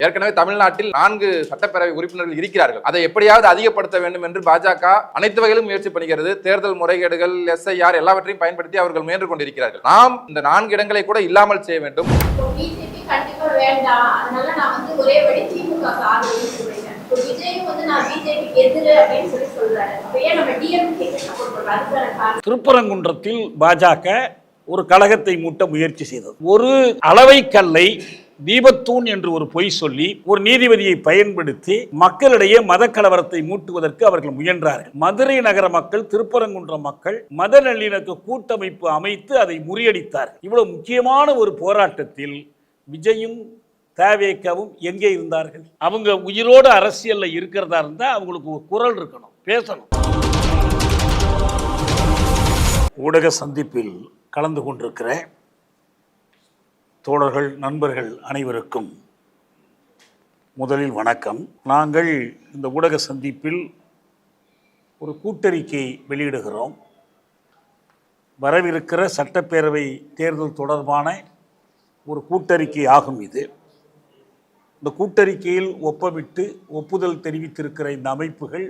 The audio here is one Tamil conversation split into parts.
ஏற்கனவே தமிழ்நாட்டில் 4 சட்டப்பேரவை உறுப்பினர்கள் இருக்கிறார்கள். அதை எப்படியாவது அதிகப்படுத்த வேண்டும் என்று பாஜக அனைத்து வகையிலும் முயற்சி பண்ணுகிறது. தேர்தல் முறைகேடுகள், SIR எல்லாவற்றையும் பயன்படுத்தி அவர்கள் முயன்று கொண்டிருக்கிறார்கள். நாம் இந்த 4 இடங்களை கூட இல்லாமல் செய்ய வேண்டும். திருப்பரங்குன்றத்தில் பாஜக ஒரு கழகத்தை மூட்ட முயற்சி செய்தது. ஒரு அளவை கல்லை தீபத்தூண் என்று ஒரு பொய் சொல்லி ஒரு நீதிபதியை பயன்படுத்தி மக்களிடையே மத கலவரத்தை மூட்டுவதற்கு அவர்கள் முயன்றார்கள். மதுரை நகர மக்கள், திருப்பரங்குன்ற மக்கள் மத நல்லிணக்க கூட்டமைப்பு அமைத்து அதை முறியடித்தார்கள். இவ்வளவு முக்கியமான ஒரு போராட்டத்தில் விஜயும் தேவேக்கவும் எங்கே இருந்தார்கள்? அவங்க உயிரோடு அரசியல்ல இருக்கிறதா இருந்தா அவங்களுக்கு ஒரு குரல் இருக்கணும், பேசணும். ஊடக சந்திப்பில் கலந்து கொண்டிருக்கிற தோழர்கள், நண்பர்கள் அனைவருக்கும் முதலில் வணக்கம். நாங்கள் இந்த ஊடக சந்திப்பில் ஒரு கூட்டறிக்கை வெளியிடுகிறோம். வரவிருக்கிற சட்டப்பேரவை தேர்தல் தொடர்பான ஒரு கூட்டறிக்கை ஆகும். இது இந்த கூட்டறிக்கையில் ஒப்புதல் தெரிவித்திருக்கிற இந்த அமைப்புகள்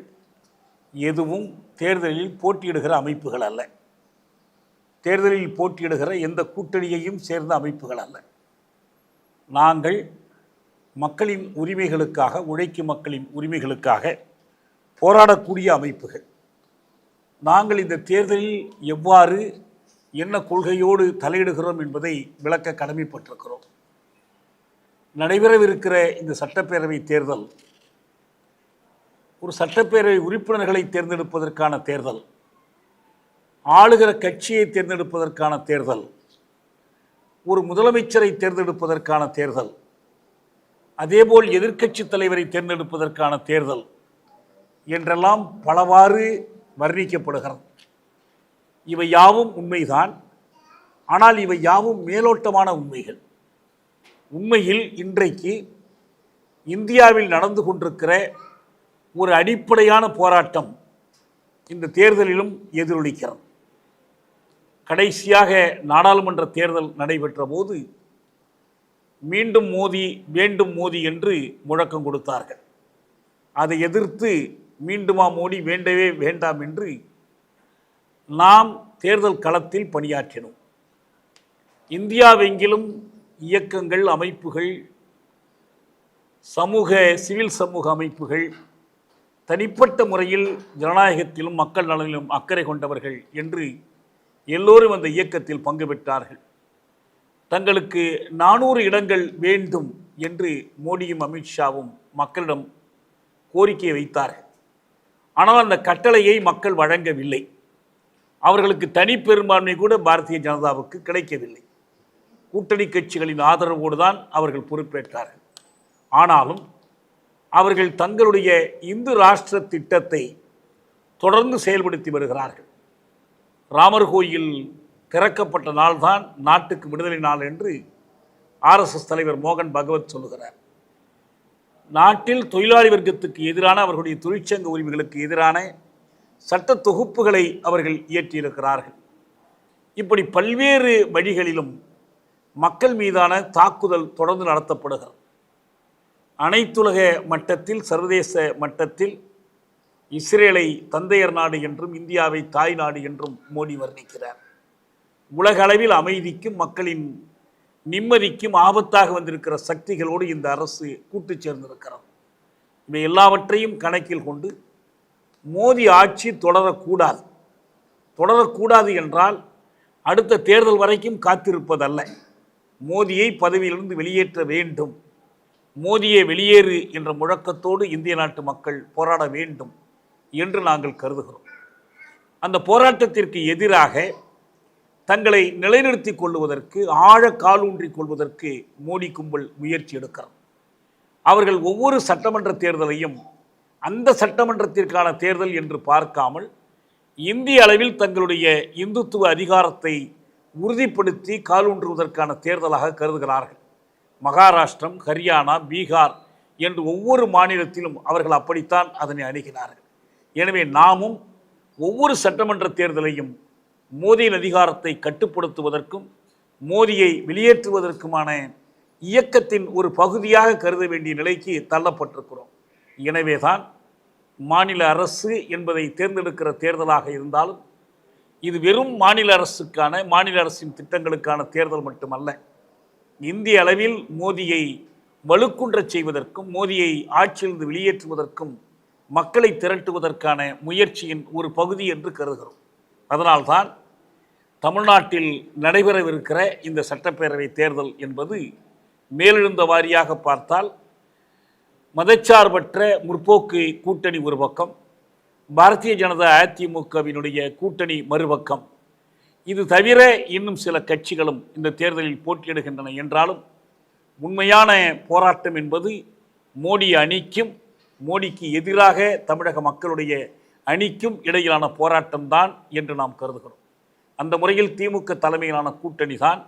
எதுவும் தேர்தலில் போட்டியிடுகிற அமைப்புகள் அல்ல. தேர்தலில் போட்டியிடுகிற எந்த கூட்டணியையும் சேர்ந்த அமைப்புகள் அல்ல. நாங்கள் மக்களின் உரிமைகளுக்காக, உழைக்கும் மக்களின் உரிமைகளுக்காக போராடக்கூடிய அமைப்புகள். நாங்கள் இந்த தேர்தலில் எவ்வாறு என்ன கொள்கையோடு தலையிடுகிறோம் என்பதை விளக்க கடமைப்பட்டிருக்கிறோம். நடைபெறவிருக்கிற இந்த சட்டப்பேரவை தேர்தல் ஒரு சட்டப்பேரவை உறுப்பினர்களை தேர்ந்தெடுப்பதற்கான தேர்தல், ஆளுகிற கட்சியை தேர்ந்தெடுப்பதற்கான தேர்தல், ஒரு முதலமைச்சரை தேர்ந்தெடுப்பதற்கான தேர்தல், அதேபோல் எதிர்க்கட்சி தலைவரை தேர்ந்தெடுப்பதற்கான தேர்தல் என்றெல்லாம் பலவாறு வர்ணிக்கப்படுகிறது. இவை யாவும் உண்மைதான். ஆனால் இவை யாவும் மேலோட்டமான உண்மைகள். உண்மையில் இன்றைக்கு இந்தியாவில் நடந்து கொண்டிருக்கிற ஒரு அடிப்படையான போராட்டம் இந்த தேர்தலிலும் எதிரொலிக்கிறது. கடைசியாக நாடாளுமன்ற தேர்தல் நடைபெற்ற போது மீண்டும் மோடி, வேண்டும் மோடி என்று முழக்கம் கொடுத்தார்கள். அதை எதிர்த்து மீண்டுமா மோடி, வேண்டவே வேண்டாம் என்று நாம் தேர்தல் களத்தில் பணியாற்றினோம். இந்தியாவெங்கிலும் இயக்கங்கள், அமைப்புகள், சிவில் சமூக அமைப்புகள் தனிப்பட்ட முறையில் ஜனநாயகத்திலும் மக்கள் நலனிலும் அக்கறை கொண்டவர்கள் என்று எல்லோரும் அந்த இயக்கத்தில் பங்கு பெற்றார்கள். தங்களுக்கு 400 இடங்கள் வேண்டும் என்று மோடியும் அமித்ஷாவும் மக்களிடம் கோரிக்கை வைத்தார்கள். ஆனால் அந்த கட்டளையை மக்கள் வழங்கவில்லை. அவர்களுக்கு தனி பெரும்பான்மை கூட பாரதிய ஜனதாவுக்கு கிடைக்கவில்லை. கூட்டணி கட்சிகளின் ஆதரவோடு தான் அவர்கள் பொறுப்பேற்றார்கள். ஆனாலும் அவர்கள் தங்களுடைய இந்து ராஷ்டிர திட்டத்தை தொடர்ந்து செயல்படுத்தி வருகிறார்கள். ராமர் கோயில் திறக்கப்பட்ட நாள்தான் நாட்டுக்கு விடுதலை நாள் என்று RSS தலைவர் மோகன் பகவத் சொல்லுகிறார். நாட்டில் தொழிலாளி வர்க்கத்துக்கு எதிரான, அவர்களுடைய தொழிற்சங்க உரிமைகளுக்கு எதிரான சட்ட தொகுப்புகளை அவர்கள் இயற்றியிருக்கிறார்கள். இப்படி பல்வேறு வழிகளிலும் மக்கள் மீதான தாக்குதல் தொடர்ந்து நடத்தப்படுகிறது. அனைத்துலக மட்டத்தில், சர்வதேச மட்டத்தில் இஸ்ரேலை தந்தையர் நாடு என்றும் இந்தியாவை தாய் நாடு என்றும் மோடி வர்ணிக்கிறார். உலக அளவில் அமைதிக்கும் மக்களின் நிம்மதிக்கும் ஆபத்தாக வந்திருக்கிற சக்திகளோடு இந்த அரசு கூட்டு சேர்ந்திருக்கிறது. இவை எல்லாவற்றையும் கணக்கில் கொண்டு மோடி ஆட்சி தொடரக்கூடாது என்றால் அடுத்த தேர்தல் வரைக்கும் காத்திருப்பதல்ல. மோடியை பதவியிலிருந்து வெளியேற்ற வேண்டும். மோடியை வெளியேறு என்ற முழக்கத்தோடு இந்திய நாட்டு மக்கள் போராட வேண்டும் என்று நாங்கள் கருதுகிறோம். அந்த போராட்டத்திற்கு எதிராக தங்களை நிலைநிறுத்திக் கொள்வதற்கு, ஆழ காலூன்றிக் கொள்வதற்கு மோடி கும்பல் முயற்சி எடுக்கிறார். அவர்கள் ஒவ்வொரு சட்டமன்ற தேர்தலையும் அந்த சட்டமன்றத்திற்கான தேர்தல் என்று பார்க்காமல் இந்திய அளவில் தங்களுடைய இந்துத்துவ அதிகாரத்தை உறுதிப்படுத்தி காலூன்றுவதற்கான தேர்தலாக கருதுகிறார்கள். மகாராஷ்டிரம், ஹரியானா, பீகார் என்று ஒவ்வொரு மாநிலத்திலும் அவர்கள் அப்படித்தான் அதனை அணுகினார்கள். எனவே நாமும் ஒவ்வொரு சட்டமன்ற தேர்தலையும் மோடியின் அதிகாரத்தை கட்டுப்படுத்துவதற்கும் மோடியை வெளியேற்றுவதற்குமான இயக்கத்தின் ஒரு பகுதியாக கருத வேண்டிய நிலைக்கு தள்ளப்பட்டிருக்கிறோம். எனவேதான் மாநில அரசு என்பதை தேர்ந்தெடுக்கிற தேர்தலாக இருந்தாலும் இது வெறும் மாநில அரசின் திட்டங்களுக்கான தேர்தல் மட்டுமல்ல. இந்திய அளவில் மோடியை வலுக்குன்றச் செய்வதற்கும், மோடியை ஆட்சியிலிருந்து வெளியேற்றுவதற்கும், மக்களை திரட்டுவதற்கான முயற்சியின் ஒரு பகுதி என்று கருதுகிறோம். அதனால்தான் தமிழ்நாட்டில் நடைபெறவிருக்கிற இந்த சட்டப்பேரவை தேர்தல் என்பது மேலெழுந்த வாரியாக பார்த்தால் மதச்சார்பற்ற முற்போக்கு கூட்டணி ஒரு பக்கம், பாரதிய ஜனதா அதிமுகவினுடைய கூட்டணி மறுபக்கம், இது தவிர இன்னும் சில கட்சிகளும் இந்த தேர்தலில் போட்டியிடுகின்றன என்றாலும் உண்மையான போராட்டம் என்பது மோடி அணிக்கும் மோடிக்கு எதிராக தமிழக மக்களுடைய அணிக்கும் இடையிலான போராட்டம்தான் என்று நாம் கருதுகிறோம். அந்த முறையில் திமுக தலைமையிலான கூட்டணி தான்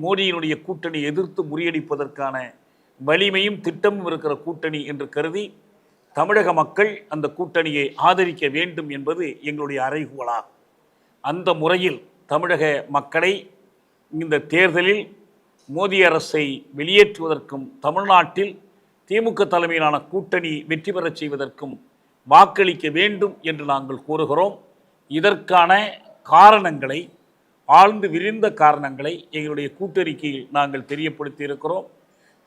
மோடியினுடைய கூட்டணி எதிர்த்து முறியடிப்பதற்கான வலிமையும் திட்டமும் இருக்கிற கூட்டணி என்று கருதி தமிழக மக்கள் அந்த கூட்டணியை ஆதரிக்க வேண்டும் என்பது எங்களுடைய அறைகூவலாகும். அந்த முறையில் தமிழக மக்களை இந்த தேர்தலில் மோடி அரசை வெளியேற்றுவதற்கும் தமிழ்நாட்டில் திமுக தலைமையிலான கூட்டணி வெற்றி பெறச் செய்வதற்கும் வாக்களிக்க வேண்டும் என்று நாங்கள் கூறுகிறோம். இதற்கான காரணங்களை, ஆழ்ந்து விரிந்த காரணங்களை எங்களுடைய கூட்டறிக்கையில் நாங்கள் தெரியப்படுத்தி இருக்கிறோம்.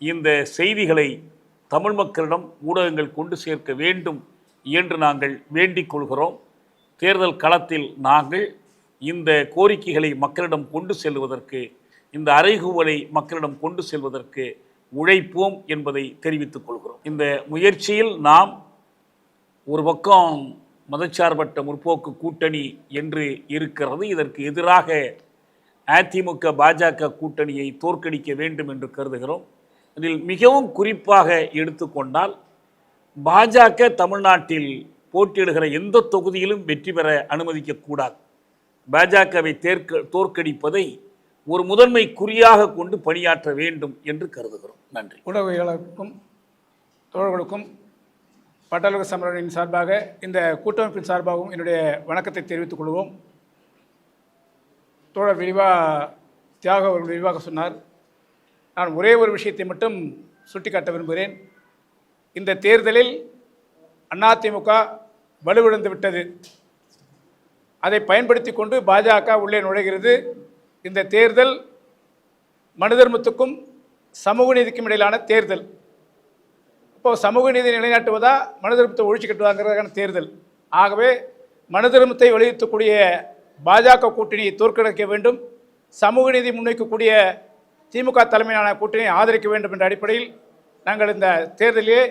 இந்த செய்திகளை தமிழ் மக்களிடம் ஊடகங்கள் கொண்டு சேர்க்க வேண்டும் என்று நாங்கள் வேண்டிக் கொள்கிறோம். தேர்தல் களத்தில் நாங்கள் இந்த கோரிக்கைகளை மக்களிடம் கொண்டு செல்வதற்கு, இந்த அறைகூவலை மக்களிடம் கொண்டு செல்வதற்கு உழைப்போம் என்பதை தெரிவித்துக் கொள்கிறோம். இந்த முயற்சியில் நாம் ஒரு பக்கம் மதச்சார்பற்ற முற்போக்கு கூட்டணி என்று இருக்கிறது, இதற்கு எதிராக அதிமுக பாஜக கூட்டணியை தோற்கடிக்க வேண்டும் என்று கருதுகிறோம். இதில் மிகவும் குறிப்பாக எடுத்துக்கொண்டால் பாஜக தமிழ்நாட்டில் போட்டியிடுகிற எந்த தொகுதியிலும் வெற்றி பெற அனுமதிக்கக்கூடாது. பாஜகவை தோற்கடிப்பதை ஒரு முதன்மை குறியாக கொண்டு பணியாற்ற வேண்டும் என்று கருதுகிறோம். நன்றி. ஊடகவியலாளருக்கும் தோழர்களுக்கும் பட்டாளக சமரனின் சார்பாக, இந்த கூட்டமைப்பின் சார்பாகவும் என்னுடைய வணக்கத்தை தெரிவித்துக் கொள்வோம். தோழர் தியாக அவர்கள் விரிவாக சொன்னார். நான் ஒரே ஒரு விஷயத்தை மட்டும் சுட்டிக்காட்ட விரும்புகிறேன். இந்த தேர்தலில் அதிமுக வலுவிழந்து விட்டது. அதை பயன்படுத்தி கொண்டு பாஜக உள்ளே நுழைகிறது. இந்த தேர்தல் மனு தர்மத்துக்கும் சமூக நீதிக்கும் இடையிலான தேர்தல். இப்போது சமூக நீதி நிலைநாட்டுவதா மனு தர்மத்தை ஒழிச்சு கட்டுவாங்கிறதுக்கான தேர்தல். ஆகவே மனு தர்மத்தை வலியுறுத்தக்கூடிய பாஜக கூட்டணியை தோற்கடிக்க வேண்டும், சமூக நீதி முன்வைக்கக்கூடிய திமுக தலைமையிலான கூட்டணியை ஆதரிக்க வேண்டும் என்ற அடிப்படையில் நாங்கள் இந்த தேர்தலிலே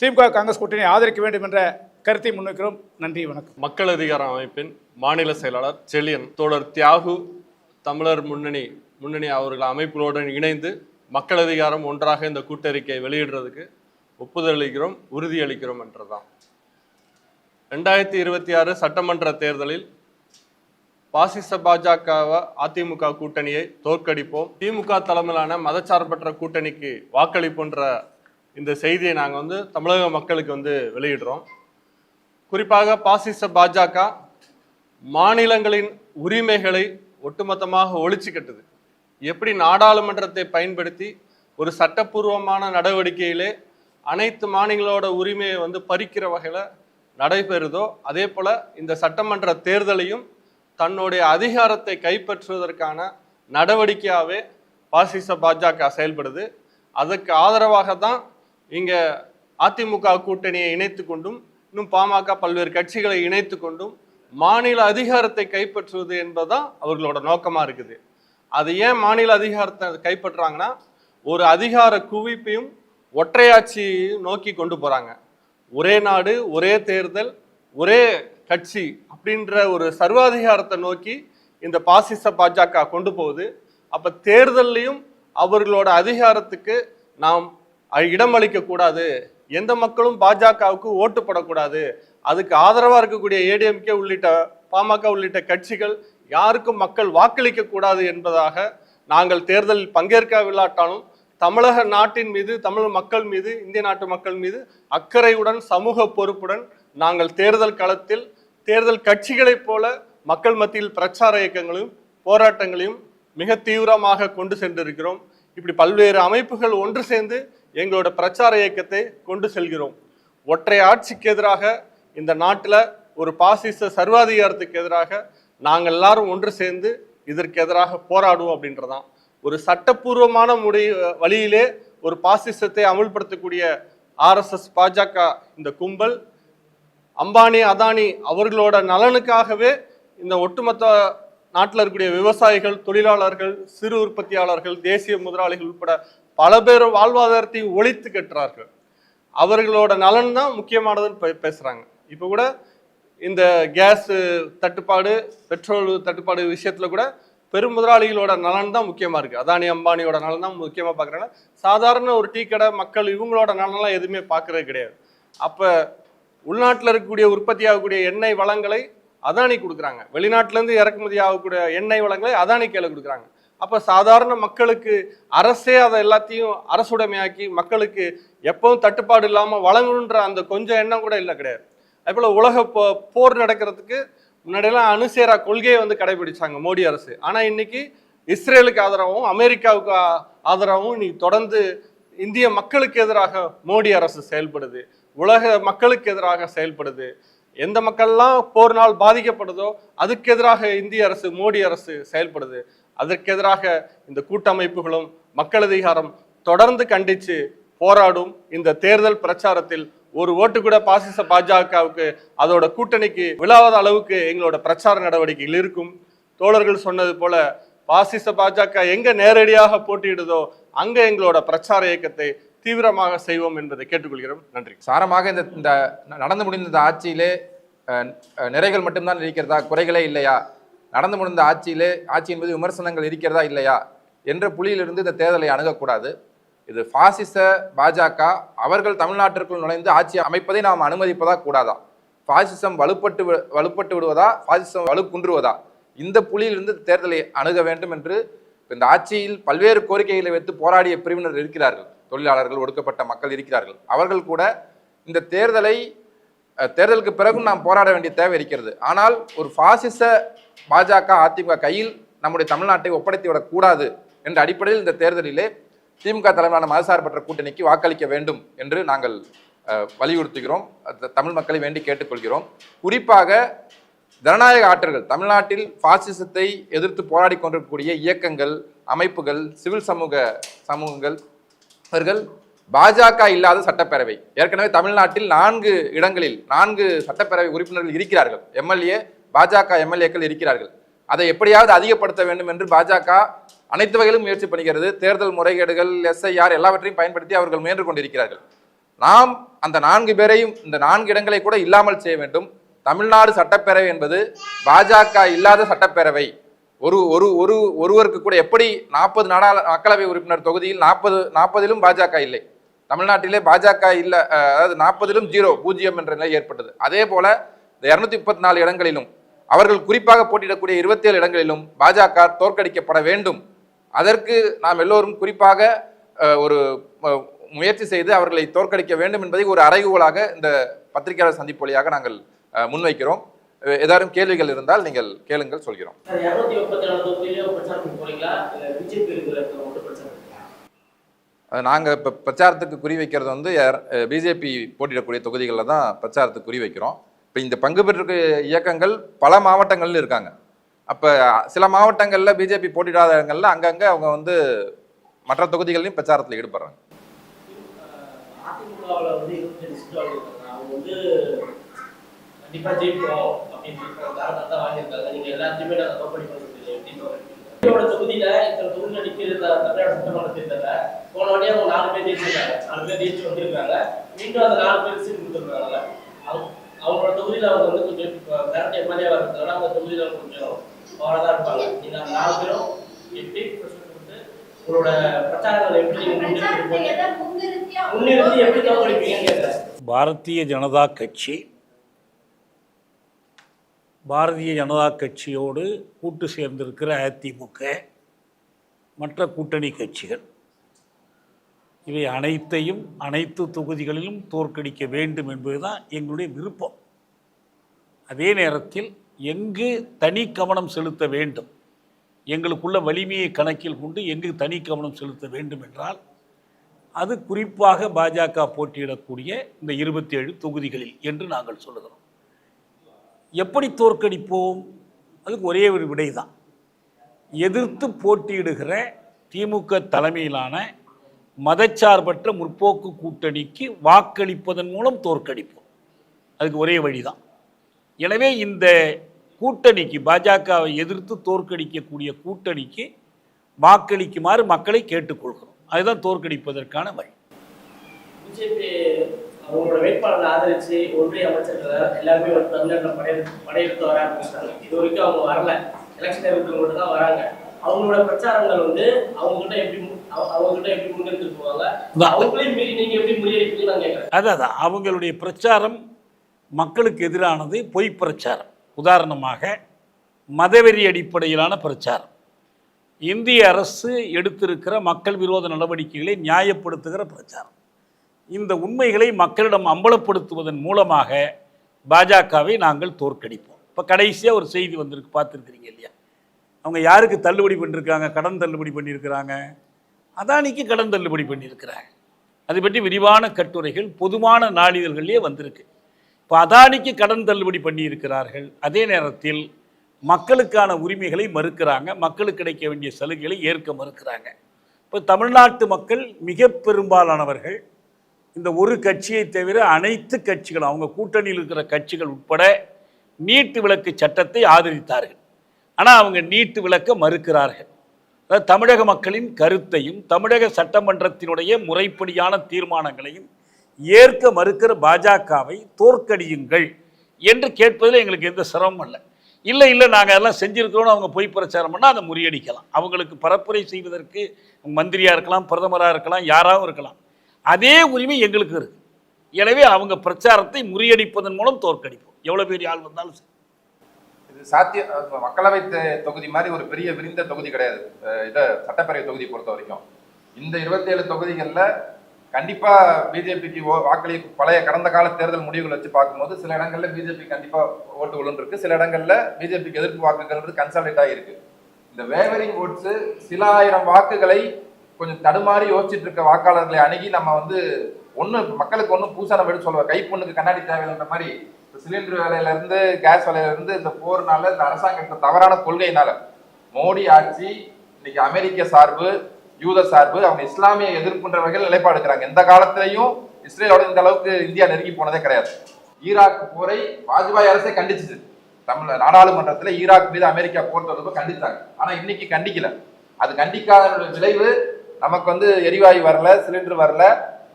திமுக காங்கிரஸ் கூட்டணியை ஆதரிக்க வேண்டும் என்ற கருத்தை முன்வைக்கிறோம். நன்றி, வணக்கம். மக்கள் அதிகார அமைப்பின் மாநில செயலாளர் செழியன். தோழர் தியாகு தமிழர் முன்னணி அவர்கள் அமைப்புகளுடன் இணைந்து மக்கள் அதிகாரம் ஒன்றாக இந்த கூட்டறிக்கையை வெளியிடுறதுக்கு ஒப்புதல் அளிக்கிறோம், உறுதியளிக்கிறோம் என்றுதான். 2026 சட்டமன்ற தேர்தலில் பாசிச பாஜக அதிமுக கூட்டணியை தோற்கடிப்போம், திமுக தலைமையிலான மதச்சார்பற்ற கூட்டணிக்கு வாக்களிப்புன்ற இந்த செய்தியை நாங்கள் தமிழக மக்களுக்கு வெளியிடுறோம். குறிப்பாக பாசிச பாஜக மாநிலங்களின் உரிமைகளை ஒட்டுமொத்தமாக ஒழிச்சு கட்டுது. எப்படி நாடாளுமன்றத்தை பயன்படுத்தி ஒரு சட்டப்பூர்வமான நடவடிக்கையிலே அனைத்து மாநிலங்களோட உரிமையை பறிக்கிற வகையில் நடைபெறுதோ, அதே போல் இந்த சட்டமன்ற தேர்தலையும் தன்னுடைய அதிகாரத்தை கைப்பற்றுவதற்கான நடவடிக்கையாகவே பாசிச பாஜக செயல்படுது. அதுக்கு ஆதரவாக தான் இங்கே அதிமுக கூட்டணியை இணைத்து கொண்டும் இன்னும் பாமக பல்வேறு கட்சிகளை இணைத்து கொண்டும் மாநில அதிகாரத்தை கைப்பற்றுவது என்பதுதான் அவர்களோட நோக்கமாக இருக்குது. அது ஏன் மாநில அதிகாரத்தை கைப்பற்றுறாங்கன்னா, ஒரு அதிகார குவிப்பையும் ஒற்றையாட்சியையும் நோக்கி கொண்டு போகிறாங்க. ஒரே நாடு, ஒரே தேர்தல், ஒரே கட்சி அப்படின்ற ஒரு சர்வாதிகாரத்தை நோக்கி இந்த பாசிச பாஜக கொண்டு போகுது. அப்போ தேர்தல்லையும் அவர்களோட அதிகாரத்துக்கு நாம் இடமளிக்க கூடாது, எந்த மக்களும் பாஜகவுக்கு ஓட்டு போடக்கூடாது, அதுக்கு ஆதரவாக இருக்கக்கூடிய ஏடிஎம்கே உள்ளிட்ட பாமக உள்ளிட்ட கட்சிகள் யாருக்கும் மக்கள் வாக்களிக்க கூடாது என்பதாக நாங்கள் தேர்தலில் பங்கேற்கவில்லாட்டாலும் தமிழக நாட்டின் மீது, தமிழ் மக்கள் மீது, இந்திய நாட்டு மக்கள் மீது அக்கறையுடன் சமூக பொறுப்புடன் நாங்கள் தேர்தல் களத்தில் தேர்தல் கட்சிகளைப் போல மக்கள் மத்தியில் பிரச்சார இயக்கங்களையும் போராட்டங்களையும் மிக தீவிரமாக கொண்டு சென்றிருக்கிறோம். இப்படி பல்வேறு அமைப்புகள் ஒன்று சேர்ந்து எங்களோட பிரச்சார இயக்கத்தை கொண்டு செல்கிறோம். ஒற்றை ஆட்சிக்கு எதிராக இந்த நாட்டில் ஒரு பாசிச சர்வாதிகாரத்துக்கு எதிராக நாங்கள் எல்லாரும் ஒன்று சேர்ந்து இதற்கு எதிராக போராடுவோம் அப்படின்றதான். ஒரு சட்டப்பூர்வமான வழியிலே ஒரு பாசிசத்தை அமுல்படுத்தக்கூடிய ஆர்எஸ்எஸ் பாஜக இந்த கும்பல் அம்பானி அதானி அவர்களோட நலனுக்காகவே இந்த ஒட்டுமொத்த நாட்டில் இருக்கக்கூடிய விவசாயிகள், தொழிலாளர்கள், சிறு உற்பத்தியாளர்கள், தேசிய முதலாளிகள் உட்பட பல பேர் வாழ்வாதாரத்தையும் ஒழித்து கட்டுறார்கள். அவர்களோட நலன் தான் முக்கியமானதுன்னு பேசுறாங்க. இப்போ கூட இந்த கேஸ் தட்டுப்பாடு, பெட்ரோல் தட்டுப்பாடு விஷயத்துல கூட பெரும் முதலாளிகளோட நலன் தான் முக்கியமா இருக்கு. அதானி அம்பானியோட நலன் தான் முக்கியமா பாக்குறாங்க. சாதாரண ஒரு டீ கடை மக்கள் இவங்களோட நலன்லாம் எதுவுமே பார்க்கறது கிடையாது. அப்ப உள்நாட்டில் இருக்கக்கூடிய உற்பத்தி ஆகக்கூடிய எண்ணெய் வளங்களை அதானி கொடுக்குறாங்க, வெளிநாட்டுல இருந்து இறக்குமதி ஆகக்கூடிய எண்ணெய் வளங்களை அதானி கையில கொடுக்குறாங்க. அப்ப சாதாரண மக்களுக்கு அரசே அதை எல்லாத்தையும் அரசுடைமையாக்கி மக்களுக்கு எப்பவும் தட்டுப்பாடு இல்லாம வழங்கணுன்ற அந்த கொஞ்சம் எண்ணம் கூட இல்லை கிடையாது. அதே போல உலக போர் நடக்கிறதுக்கு முன்னாடியெல்லாம் அணுசேரா கொள்கையை கடைபிடிச்சாங்க மோடி அரசு. ஆனா இன்னைக்கு இஸ்ரேலுக்கு ஆதரவும் அமெரிக்காவுக்கு ஆதரவும் இன்னைக்கு தொடர்ந்து இந்திய மக்களுக்கு எதிராக மோடி அரசு செயல்படுது, உலக மக்களுக்கு எதிராக செயல்படுது. எந்த மக்கள்லாம் போர்னால் பாதிக்கப்படுதோ அதுக்கு எதிராக இந்திய அரசு, மோடி அரசு செயல்படுது. அதற்கு எதிராக இந்த கூட்டமைப்புகளும் மக்கள் அதிகாரம் தொடர்ந்து கண்டிச்சு போராடும். இந்த தேர்தல் பிரச்சாரத்தில் ஒரு ஓட்டு கூட பாசிச பாஜகவுக்கு அதோட கூட்டணிக்கு விழாத அளவுக்கு எங்களோட பிரச்சார நடவடிக்கைகள் இருக்கும். தோழர்கள் சொன்னது போல பாசிச பாஜக எங்க நேரடியாக போட்டியிடுதோ அங்க எங்களோட பிரச்சார இயக்கத்தை தீவிரமாக செய்வோம் என்பதை கேட்டுக்கொள்கிறோம். நன்றி. சாரமாக இந்த நடந்து முடிந்த இந்த ஆட்சியிலே நிறைகள் மட்டும்தான் இருக்கிறதா, குறைகளே இல்லையா? நடந்து முடிந்த ஆட்சி என்பது விமர்சனங்கள் இருக்கிறதா இல்லையா என்ற புள்ளியிலிருந்து இந்த தேர்தலை அணுகக்கூடாது. இது பாசிச பாஜக அவர்கள் தமிழ்நாட்டிற்குள் நுழைந்து ஆட்சி அமைப்பதை நாம் அனுமதிப்பதா கூடாதா? பாசிசம் வலுப்பட்டு விடுவதா, பாசிசம் வலுக்குன்றுவதா? இந்த புள்ளியிலிருந்து தேர்தலை அணுக வேண்டும் என்று இந்த ஆட்சியில் பல்வேறு கோரிக்கைகளை வைத்து போராடிய பிரிவினர் இருக்கிறார்கள். தொழிலாளர்கள், ஒடுக்கப்பட்ட மக்கள் இருக்கிறார்கள். அவர்கள் கூட இந்த தேர்தலுக்கு பிறகும் நாம் போராட வேண்டிய தேவை இருக்கிறது. ஆனால் ஒரு பாசிச பாஜக அதிமுக கையில் நம்முடைய தமிழ்நாட்டை ஒப்படைத்து விடக்கூடாது என்ற அடிப்படையில் இந்த தேர்தலிலே திமுக தலைமையிலான மதசார்பற்ற கூட்டணிக்கு வாக்களிக்க வேண்டும் என்று நாங்கள் வலியுறுத்துகிறோம். தமிழ் மக்களை வேண்டி கேட்டுக்கொள்கிறோம். குறிப்பாக ஜனநாயக ஆற்றல்கள், தமிழ்நாட்டில் பாசிசத்தை எதிர்த்து போராடி கொண்டிருக்கக்கூடிய இயக்கங்கள், அமைப்புகள், சிவில் சமூகங்கள், அவர்கள் பாஜக இல்லாத சட்டப்பேரவை, ஏற்கனவே தமிழ்நாட்டில் 4 இடங்களில் 4 சட்டப்பேரவை உறுப்பினர்கள் இருக்கிறார்கள். எம்எல்ஏ பாஜக எம்எல்ஏக்கள் இருக்கிறார்கள். அதை எப்படியாவது அதிகப்படுத்த வேண்டும் என்று பாஜக அனைத்து வகையிலும் முயற்சி பண்ணுகிறது. தேர்தல் முறைகேடுகள், SIR எல்லாவற்றையும் பயன்படுத்தி அவர்கள் முயன்று கொண்டிருக்கிறார்கள். நாம் அந்த 4 பேரையும், இந்த 4 இடங்களை கூட இல்லாமல் செய்ய வேண்டும். தமிழ்நாடு சட்டப்பேரவை என்பது பாஜக இல்லாத சட்டப்பேரவை. ஒருவருக்கு கூட எப்படி 40 மக்களவை உறுப்பினர் தொகுதியில் 40 பாஜக இல்லை, தமிழ்நாட்டிலே பாஜக இல்லை, அதாவது 40 0 என்ற நிலை ஏற்பட்டது. அதே போல இந்த 234 இடங்களிலும் அவர்கள் குறிப்பாக போட்டியிடக்கூடிய 27 இடங்களிலும் பாஜக தோற்கடிக்கப்பட வேண்டும். அதற்கு நாம் எல்லோரும் குறிப்பாக ஒரு முயற்சி செய்து அவர்களை தோற்கடிக்க வேண்டும் என்பதை ஒரு அறைகூவலாக இந்த பத்திரிகையாளர் சந்திப்பு வழியாக நாங்கள் முன்வைக்கிறோம். ஏதாரும் கேள்விகள் இருந்தால் நீங்கள் கேளுங்கள், சொல்கிறோம். நாங்கள் இப்போ பிரச்சாரத்துக்கு குறி வைக்கிறது பிஜேபி போட்டியிடக்கூடிய தொகுதிகளில் தான் பிரச்சாரத்துக்கு குறி வைக்கிறோம். இப்போ இந்த பங்கு பெற்ற இயக்கங்கள் பல மாவட்டங்கள்ல இருக்காங்க. அப்போ சில மாவட்டங்களில் பிஜேபி போட்டியிடாத இடங்கள்ல அங்கங்கே அவங்க மற்ற தொகுதிகளையும் பிரச்சாரத்தில் ஈடுபடுறாங்க. தொகுதியில இத்தனை தொகுதியில நிற்கிற தமிழ்நாடு சட்டமன்ற தேர்தல போன வாட்டியே அவங்க 4 பேர் ஜெயிச்சிருக்காங்க, 4 பேர் ஜெயிச்சு வந்திருக்காங்க. மீண்டும் அந்த 4 பேர் சீட் கொடுத்துருக்காங்க. அவங்களோட தொகுதியில அவங்க கொஞ்சம் கரெக்ட் எம்எல்ஏ இருக்கிறதுனால அவங்க தொகுதியில கொஞ்சம் பவரா இருப்பாங்க. நீங்க அந்த 4 பேரும் எப்படி உங்களோட பிரச்சாரங்களை எப்படி முன்னிறுத்தி எப்படி தோற்கடிப்பீங்கன்னு கேட்கிறேன். பாரதிய ஜனதா கட்சியோடு கூட்டு சேர்ந்திருக்கிற அதிமுக, மற்ற கூட்டணி கட்சிகள் இவை அனைத்தையும் அனைத்து தொகுதிகளிலும் தோற்கடிக்க வேண்டும் என்பதுதான் எங்களுடைய விருப்பம். அதே நேரத்தில் எங்கு தனி கவனம் செலுத்த வேண்டும் எங்களுக்குள்ள வலிமையை கணக்கில் கொண்டு எங்கு தனி கவனம் செலுத்த வேண்டும் என்றால் அது குறிப்பாக பாஜக போட்டியிடக்கூடிய இந்த 27 தொகுதிகளில் என்று நாங்கள் சொல்லுகிறோம். எப்படி தோற்கடிப்போம்? அதுக்கு ஒரே ஒரு விடை தான். எதிர்த்து போட்டியிடுகிற திமுக தலைமையிலான மதச்சார்பற்ற முற்போக்கு கூட்டணிக்கு வாக்களிப்பதன் மூலம் தோற்கடிப்போம். அதுக்கு ஒரே வழிதான். எனவே இந்த கூட்டணிக்கு, பாஜகவை எதிர்த்து தோற்கடிக்கக்கூடிய கூட்டணிக்கு வாக்களிக்குமாறு மக்களை கேட்டுக்கொள்கிறோம். அதுதான் தோற்கடிப்பதற்கான வழி. பிஜேபி அவங்களோட வேட்பாளரை ஆதரிச்சு ஒன்றிய அமைச்சர்கள் எல்லாருமே ஒரு தமிழ்நாட்டில் படையெடுத்து வர ஆரம்பிச்சிட்டாங்க. இது வரைக்கும் அவங்க வரல, எலெக்ஷன் இருக்கிறவங்க மட்டும் தான் வராங்க. அவங்களோட பிரச்சாரங்கள் வந்து அவங்ககிட்ட எப்படி முன்னெடுத்து போவாங்க, அவங்களையும் மீறி நீங்க எப்படி முறியடிப்பீங்கன்னு நான் கேட்கறேன். அதான் அவங்களுடைய பிரச்சாரம் மக்களுக்கு எதிரானது, பொய் பிரச்சாரம். உதாரணமாக மதவெறி அடிப்படையிலான பிரச்சாரம், இந்திய அரசு எடுத்திருக்கிற மக்கள் விரோத நடவடிக்கைகளை நியாயப்படுத்துகிற பிரச்சாரம். இந்த உண்மைகளை மக்களிடம் அம்பலப்படுத்துவதன் மூலமாக பாஜகவை நாங்கள் தோற்கடிப்போம். இப்போ கடைசியாக ஒரு செய்தி வந்திருக்கு, பார்த்துருக்கிறீங்க இல்லையா? அவங்க யாருக்கு தள்ளுபடி பண்ணியிருக்காங்க? கடன் தள்ளுபடி பண்ணியிருக்கிறாங்க. அதானிக்கு கடன் தள்ளுபடி பண்ணியிருக்கிறாங்க. அதை பற்றி விரிவான கட்டுரைகள் பொதுவான நாளிதழ்களிலே வந்திருக்கு. இப்போ அதானிக்கு கடன் தள்ளுபடி பண்ணியிருக்கிறார்கள், அதே நேரத்தில் மக்களுக்கான உரிமைகளை மறுக்கிறாங்க, மக்களுக்கு கிடைக்க வேண்டிய சலுகைகளை ஏற்க மறுக்கிறாங்க. இப்போ தமிழ்நாட்டு மக்கள் மிக பெரும்பாலானவர்கள் இந்த ஒரு கட்சியை தவிர அனைத்து கட்சிகளும், அவங்க கூட்டணியில் இருக்கிற கட்சிகள் உட்பட நீட்டு விலக்கு சட்டத்தை ஆதரித்தார்கள். ஆனால் அவங்க நீட்டு விலக்க மறுக்கிறார்கள். அதாவது தமிழக மக்களின் கருத்தையும் தமிழக சட்டமன்றத்தினுடைய முறைப்படியான தீர்மானங்களையும் ஏற்க மறுக்கிற பாஜகவை தோற்கடியுங்கள் என்று கேட்பதில் எங்களுக்கு எந்த சிரமம் இல்லை. இல்லை நாங்கள் அதெல்லாம் செஞ்சுருக்கிறோன்னு அவங்க பொய் பிரச்சாரம் பண்ணால் அதை முறியடிக்கலாம். அவங்களுக்கு பரப்புரை செய்வதற்கு மந்திரியாக இருக்கலாம், பிரதமராக இருக்கலாம், யாராகவும் இருக்கலாம். அதே உரிமை எங்களுக்கு இருக்குது. எனவே அவங்க பிரச்சாரத்தை முறியடிப்பதன் மூலம் தோற்கடிப்போம், எவ்வளோ பெரிய ஆள் வந்தாலும் சரி. இது சாத்திய மக்களவை தொகுதி மாதிரி ஒரு பெரிய விரிந்த தொகுதி கிடையாது. இதை சட்டப்பேரவை தொகுதி பொறுத்த வரைக்கும் இந்த 27 தொகுதிகளில் கண்டிப்பா பிஜேபிக்கு வாக்களி பழைய கடந்த கால தேர்தல் முடிவுகள் வச்சு பார்க்கும்போது சில இடங்கள்ல பிஜேபி கண்டிப்பா ஓட்டு விழுந்திருக்கு, சில இடங்கள்ல பிஜேபிக்கு எதிர்ப்பு வாக்குகள் கன்சாலிடேட் ஆகிருக்கு. இந்த வேவரிங் ஓட்ஸ் சில ஆயிரம் வாக்குகளை கொஞ்சம் தடுமாறி யோசிச்சுட்டு இருக்க வாக்காளர்களை அணுகி நம்ம வந்து மக்களுக்கு ஒன்றும் பூசா நம்ம எடுத்து சொல்லுவோம், கைப்பொண்ணுக்கு கண்ணாடி தேவையில்லைன்ற மாதிரி சிலிண்டர் வேலையில இருந்து கேஸ் வேலையில இருந்து இந்த போர்னால, இந்த அரசாங்கத்தை தவறான கொள்கையினால மோடி ஆட்சி இன்னைக்கு அமெரிக்க சார்பு, யூத சார்பு, அவங்க இஸ்லாமிய எதிர்ப்புன்ற வகையில் நிலைப்பாடு எடுக்கிறாங்க. எந்த காலத்திலையும் இஸ்ரேலோட இந்த அளவுக்கு இந்தியா நெருங்கி போனதே கிடையாது. ஈராக் போரை வாஜ்பாய் அரசே கண்டிச்சுது. தமிழ் நாடாளுமன்றத்தில் ஈராக் மீது அமெரிக்கா போர் தொடுப்பை கண்டித்தாங்க. ஆனா இன்னைக்கு கண்டிக்கல. அது கண்டிக்காத விளைவு நமக்கு வந்து எரிவாயு வரல, சிலிண்டர் வரல.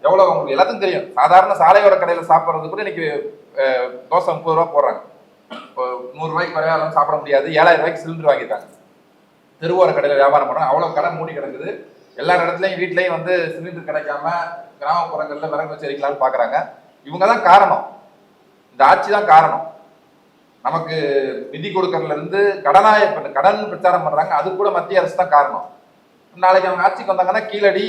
எவ்வளவு உங்களுக்கு எல்லாத்துக்கும் தெரியும். சாதாரண சாலையோர கடையில சாப்பிட்றது கூட இன்னைக்கு தோசை 30 ரூபா போடுறாங்க. இப்போ 100 ரூபாய்க்கு குறையாலும் சாப்பிட முடியாது. 7000 ரூபாய்க்கு சிலிண்டர் வாங்கிட்டாங்க. தெருவோர கடையில் வியாபாரம் பண்ணுறாங்க. அவ்வளோ கடை மூடி கிடக்குது. எல்லா இடத்துலையும் வீட்லையும் வந்து சிலிண்டர் கிடைக்காம கிராமப்புறங்களில் விறகு வச்சு எரிக்கலாம்னு பார்க்குறாங்க. இவங்க தான் காரணம், இந்த ஆட்சி தான் காரணம். நமக்கு நிதி கொடுக்கறதுல இருந்து கடன் பிரச்சாரம் பண்ணுறாங்க, அது கூட மத்திய அரசு தான் காரணம். நாளைக்கு அவங்க ஆட்சிக்கு வந்தாங்கன்னா கீழடி,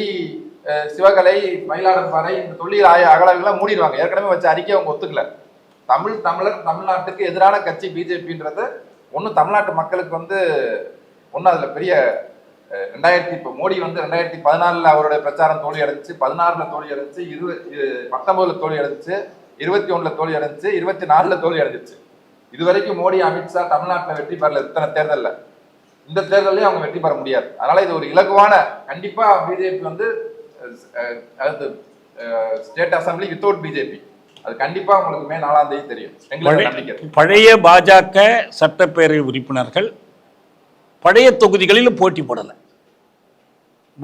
சிவகலை, மயிலாடும்பாறை இந்த தொழில் அகலங்கள்லாம் மூடிடுவாங்க. ஏற்கனவே வச்ச அறிக்கை அவங்க ஒத்துக்கல. தமிழ்நாட்டுக்கு எதிரான கட்சி பிஜேபின்றது ஒன்றும் தமிழ்நாட்டு மக்களுக்கு வந்து ஒன்றும் அதில் பெரிய இப்போ மோடி வந்து 2014 அவருடைய பிரச்சாரம் தோல்வி அடைஞ்சிச்சு, 16 தோல்வி அடைஞ்சிச்சு, 19 தோல்வி அடைஞ்சிச்சு, 21 தோல்வி அடைஞ்சிச்சு, 24 தோல்வி அடைஞ்சிச்சு. இது வரைக்கும் மோடி, அமித்ஷா தமிழ்நாட்டில் வெற்றி பெறல. இத்தனை தேர்தலில் இந்த தேர்தலையும் அவங்க வெற்றி பெற முடியாது. அதனால இது ஒரு இலகுவான, கண்டிப்பா பிஜேபி வந்து ஸ்டேட் அசம்பிளி வித்தவுட் பிஜேபி அது கண்டிப்பா உங்களுக்கு மே 4ஆம் தேதி தெரியும். எங்களுக்கு நம்பிக்கை. பழைய பாஜக சட்டப்பேரவை உறுப்பினர்கள் பழைய தொகுதிகளிலும் போட்டி போடலை.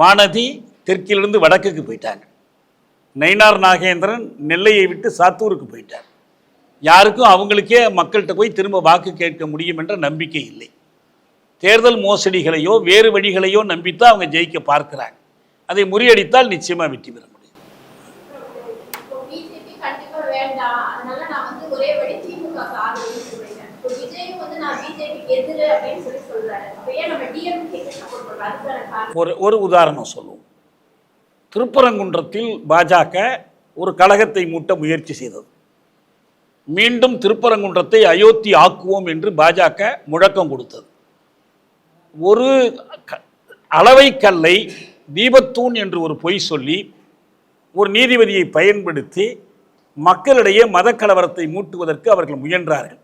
வானதி தெற்கிலிருந்து வடக்குக்கு போயிட்டாங்க. நயினார் நாகேந்திரன் நெல்லையை விட்டு சாத்தூருக்கு போயிட்டார். யாருக்கும் அவங்களுக்கே மக்கள்கிட்ட போய் திரும்ப வாக்கு கேட்க முடியும் என்ற நம்பிக்கை இல்லை. தேர்தல் மோசடிகளையோ வேறு வழிகளையோ நம்பித்தான் அவங்க ஜெயிக்க பார்க்கிறாங்க. அதை முறியடித்தால் நிச்சயமா வெற்றி பெற முடியும். ஒரு உதாரணம் சொல்லுவோம். திருப்பரங்குன்றத்தில் பாஜக ஒரு கழகத்தை மூட்ட முயற்சி செய்தது. மீண்டும் திருப்பரங்குன்றத்தை அயோத்தி ஆக்குவோம் என்று பாஜக முழக்கம் கொடுத்தது. ஒரு அளவை கல்லை தீபத்தூண் என்று ஒரு பொய் சொல்லி ஒரு நீதிபதியை பயன்படுத்தி மக்களிடையே மத கலவரத்தை மூட்டுவதற்கு அவர்கள் முயன்றார்கள்.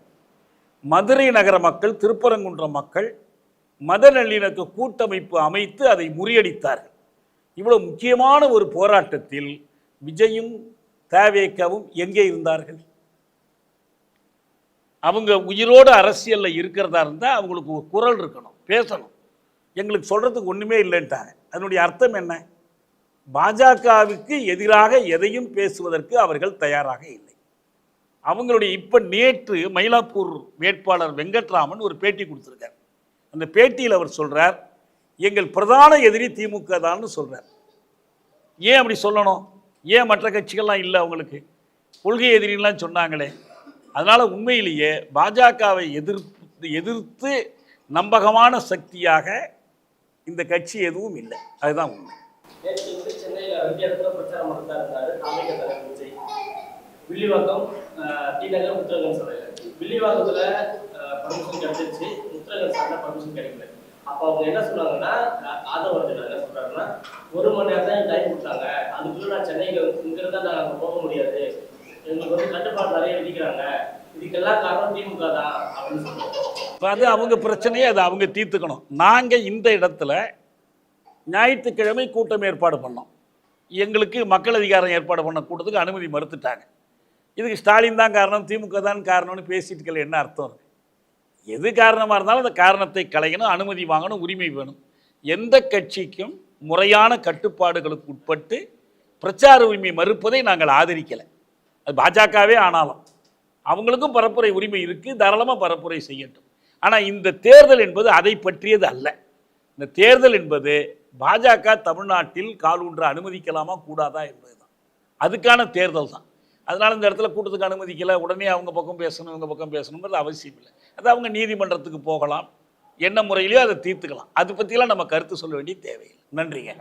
மதுரை நகர மக்கள், திருப்பரங்குன்றம் மக்கள் மத நல்லிணக்க கூட்டமைப்பு அமைத்து அதை முறியடித்தார்கள். இவ்வளவு முக்கியமான ஒரு போராட்டத்தில் விஜயும் தவேகவும் எங்கே இருந்தார்கள்? அவங்க உயிரோடு அரசியலில் இருக்கிறதா இருந்தால் அவங்களுக்கு ஒரு குரல் இருக்கணும், பேசணும். எங்களுக்கு சொல்கிறதுக்கு ஒன்றுமே இல்லைன்ட்டாங்க. அதனுடைய அர்த்தம் என்ன? பாஜகவுக்கு எதிராக எதையும் பேசுவதற்கு அவர்கள் தயாராக இல்லை. அவங்களுடைய இப்போ நேற்று மயிலாப்பூர் வேட்பாளர் வெங்கட்ராமன் ஒரு பேட்டி கொடுத்துருக்கார். அந்த பேட்டியில் அவர் சொல்கிறார், எங்கள் பிரதான எதிரி திமுக தான்னு சொல்கிறார். ஏன் அப்படி சொல்லணும்? ஏன் மற்ற கட்சிகள்லாம் இல்லை அவங்களுக்கு? கொள்கை எதிரிலாம் சொன்னாங்களே. அதனால் உண்மையிலேயே பாஜகவை எதிர்த்து நம்பகமான சக்தியாக இந்த கட்சி எதுவும் இல்லை. அதுதான் உண்மை. நேற்று வந்து சென்னையில் 2 இடத்துல பிரச்சாரம் பண்ணிட்டு இருந்தாரு தாமிக தலைவர் விஜய். வில்லிவாக்கம், டி நகர், முத்திரகன் சாலையில். வில்லிவாக்கத்தில் பர்மிஷன் கிடைச்சிருச்சு, முத்திரகன் சாலையில் பர்மிஷன் கிடைக்கல. அப்போ அவங்க என்ன சொன்னாங்கன்னா, ஆதவர்ஜன் என்ன சொல்றாருன்னா, 1 மணி நேரம் தான் டைம் கொடுத்தாங்க, அதுக்குள்ள நான் சென்னைக்கு இங்கிருந்தா நாங்கள் அங்கே போக முடியாது, எங்களுக்கு வந்து கட்டுப்பாடு நிறைய விதிக்கிறாங்க, இதுக்கெல்லாம் காரணம் திமுக தான் அப்படின்னு சொல்லுவாங்க. இப்போ அது அவங்க பிரச்சனையே, அது அவங்க தீர்த்துக்கணும். நாங்கள் இந்த இடத்துல ஞாயிற்றுக்கிழமை கூட்டம் ஏற்பாடு பண்ணோம். எங்களுக்கு மக்கள் அதிகாரம் ஏற்பாடு பண்ண கூட்டத்துக்கு அனுமதி மறுத்துட்டாங்க. இதுக்கு ஸ்டாலின் தான் காரணம், திமுக தான் காரணம்னு பேசிட்டுக்கல என்ன அர்த்தம் இருக்குது? எது காரணமாக இருந்தாலும் அந்த காரணத்தை களையணும், அனுமதி வாங்கணும், உரிமை வேணும். எந்த கட்சிக்கும் முறையான கட்டுப்பாடுகளுக்கு உட்பட்டு பிரச்சார உரிமை மறுப்பதை நாங்கள் ஆதரிக்கலை. அது பாஜகவே ஆனாலும் அவங்களுக்கும் பரப்புரை உரிமை இருக்குது, தாராளமாக பரப்புரை செய்யட்டும். ஆனால் இந்த தேர்தல் என்பது அதை பற்றியது அல்ல. இந்த தேர்தல் என்பது பாஜக தமிழ்நாட்டில் காலூன்ற அனுமதிக்கலாமா கூடாதா என்பது தான். அதுக்கான தேர்தல் தான். அதனால் இந்த இடத்துல கூட்டத்துக்கு அனுமதிக்கலை, உடனே அவங்க பக்கம் பேசணும் இவங்க பக்கம் பேசணுங்கிறது அவசியம் இல்லை. அது அவங்க நீதிமன்றத்துக்கு போகலாம், என்ன முறையிலையோ அதை தீர்த்துக்கலாம். அது பற்றிலாம் நம்ம கருத்து சொல்ல வேண்டிய தேவையில்லை. நன்றிங்க.